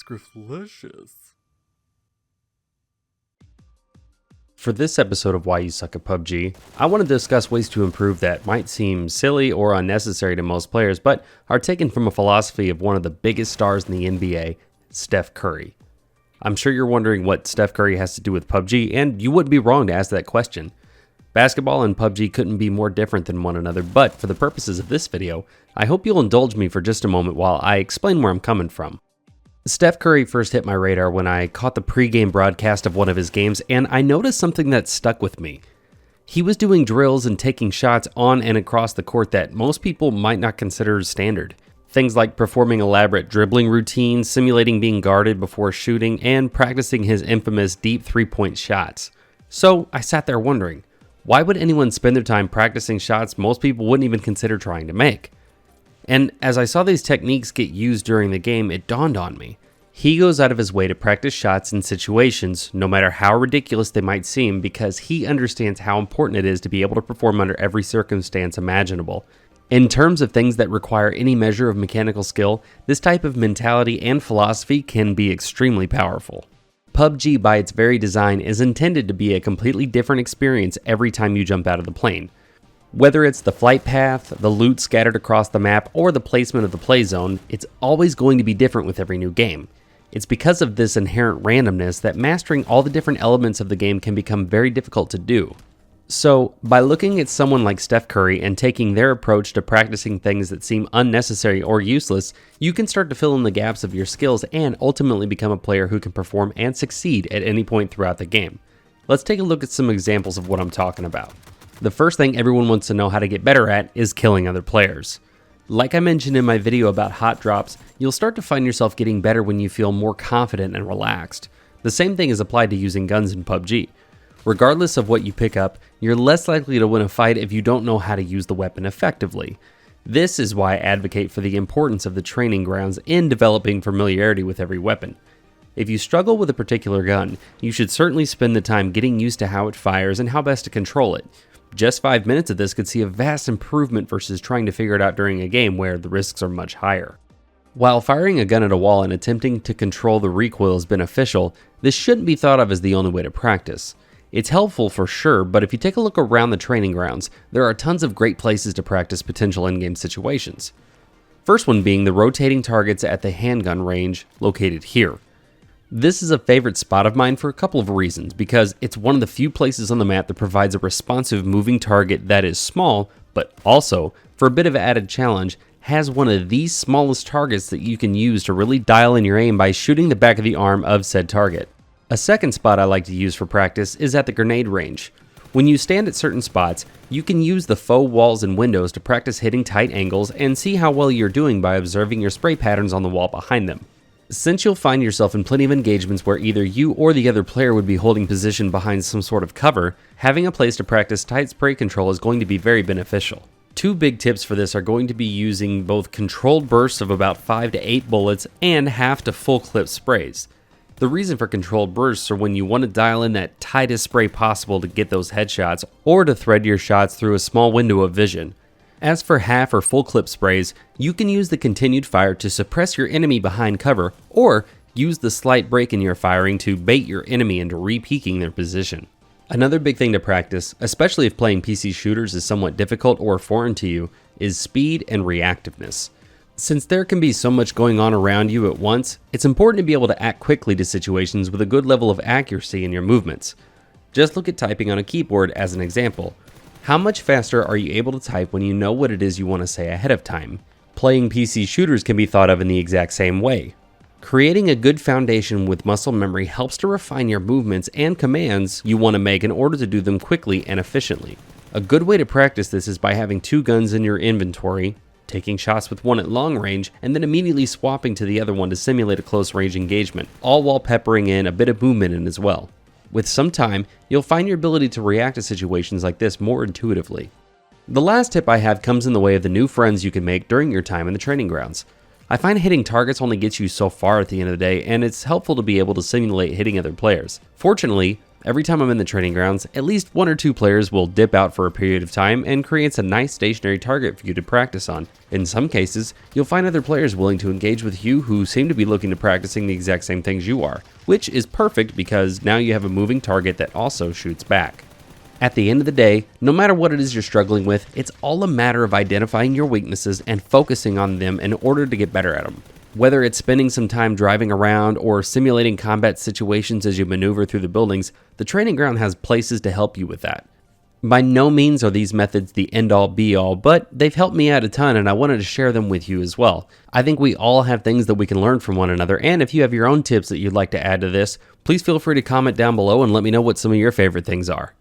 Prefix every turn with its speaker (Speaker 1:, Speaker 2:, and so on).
Speaker 1: Scrufflicious.
Speaker 2: For this episode of Why You Suck at PUBG, I want to discuss ways to improve that might seem silly or unnecessary to most players, but are taken from a philosophy of one of the biggest stars in the NBA, Steph Curry. I'm sure you're wondering what Steph Curry has to do with PUBG, and you wouldn't be wrong to ask that question. Basketball and PUBG couldn't be more different than one another, but for the purposes of this video, I hope you'll indulge me for just a moment while I explain where I'm coming from. Steph Curry first hit my radar when I caught the pregame broadcast of one of his games, and I noticed something that stuck with me. He was doing drills and taking shots on and across the court that most people might not consider standard. Things like performing elaborate dribbling routines, simulating being guarded before shooting, and practicing his infamous deep three-point shots. So I sat there wondering, why would anyone spend their time practicing shots most people wouldn't even consider trying to make? And as I saw these techniques get used during the game, it dawned on me. He goes out of his way to practice shots in situations, no matter how ridiculous they might seem, because he understands how important it is to be able to perform under every circumstance imaginable. In terms of things that require any measure of mechanical skill, this type of mentality and philosophy can be extremely powerful. PUBG, by its very design, is intended to be a completely different experience every time you jump out of the plane. Whether it's the flight path, the loot scattered across the map, or the placement of the play zone, it's always going to be different with every new game. It's because of this inherent randomness that mastering all the different elements of the game can become very difficult to do. So, by looking at someone like Steph Curry and taking their approach to practicing things that seem unnecessary or useless, you can start to fill in the gaps of your skills and ultimately become a player who can perform and succeed at any point throughout the game. Let's take a look at some examples of what I'm talking about. The first thing everyone wants to know how to get better at is killing other players. Like I mentioned in my video about hot drops, you'll start to find yourself getting better when you feel more confident and relaxed. The same thing is applied to using guns in PUBG. Regardless of what you pick up, you're less likely to win a fight if you don't know how to use the weapon effectively. This is why I advocate for the importance of the training grounds in developing familiarity with every weapon. If you struggle with a particular gun, you should certainly spend the time getting used to how it fires and how best to control it. Just 5 minutes of this could see a vast improvement versus trying to figure it out during a game where the risks are much higher. While firing a gun at a wall and attempting to control the recoil is beneficial, this shouldn't be thought of as the only way to practice. It's helpful for sure, but if you take a look around the training grounds, there are tons of great places to practice potential in-game situations. First one being the rotating targets at the handgun range located here. This is a favorite spot of mine for a couple of reasons, because it's one of the few places on the map that provides a responsive moving target that is small, but also, for a bit of added challenge, has one of the smallest targets that you can use to really dial in your aim by shooting the back of the arm of said target. A second spot I like to use for practice is at the grenade range. When you stand at certain spots, you can use the faux walls and windows to practice hitting tight angles and see how well you're doing by observing your spray patterns on the wall behind them. Since you'll find yourself in plenty of engagements where either you or the other player would be holding position behind some sort of cover, having a place to practice tight spray control is going to be very beneficial. Two big tips for this are going to be using both controlled bursts of about 5 to 8 bullets and half to full clip sprays. The reason for controlled bursts are when you want to dial in that tightest spray possible to get those headshots or to thread your shots through a small window of vision. As for half or full clip sprays, you can use the continued fire to suppress your enemy behind cover, or use the slight break in your firing to bait your enemy into re-peeking their position. Another big thing to practice, especially if playing PC shooters is somewhat difficult or foreign to you, is speed and reactiveness. Since there can be so much going on around you at once, it's important to be able to act quickly to situations with a good level of accuracy in your movements. Just look at typing on a keyboard as an example. How much faster are you able to type when you know what it is you want to say ahead of time? Playing PC shooters can be thought of in the exact same way. Creating a good foundation with muscle memory helps to refine your movements and commands you want to make in order to do them quickly and efficiently. A good way to practice this is by having 2 guns in your inventory, taking shots with one at long range, and then immediately swapping to the other one to simulate a close range engagement, all while peppering in a bit of movement in as well. With some time, you'll find your ability to react to situations like this more intuitively. The last tip I have comes in the way of the new friends you can make during your time in the training grounds. I find hitting targets only gets you so far at the end of the day, and it's helpful to be able to simulate hitting other players. Fortunately, Every time I'm in the training grounds, at least 1 or 2 players will dip out for a period of time and creates a nice stationary target for you to practice on. In some cases, you'll find other players willing to engage with you who seem to be looking to practicing the exact same things you are, which is perfect because now you have a moving target that also shoots back. At the end of the day, no matter what it is you're struggling with, it's all a matter of identifying your weaknesses and focusing on them in order to get better at them. Whether it's spending some time driving around or simulating combat situations as you maneuver through the buildings, the training ground has places to help you with that. By no means are these methods the end-all be-all, but they've helped me out a ton and I wanted to share them with you as well. I think we all have things that we can learn from one another, and if you have your own tips that you'd like to add to this, please feel free to comment down below and let me know what some of your favorite things are.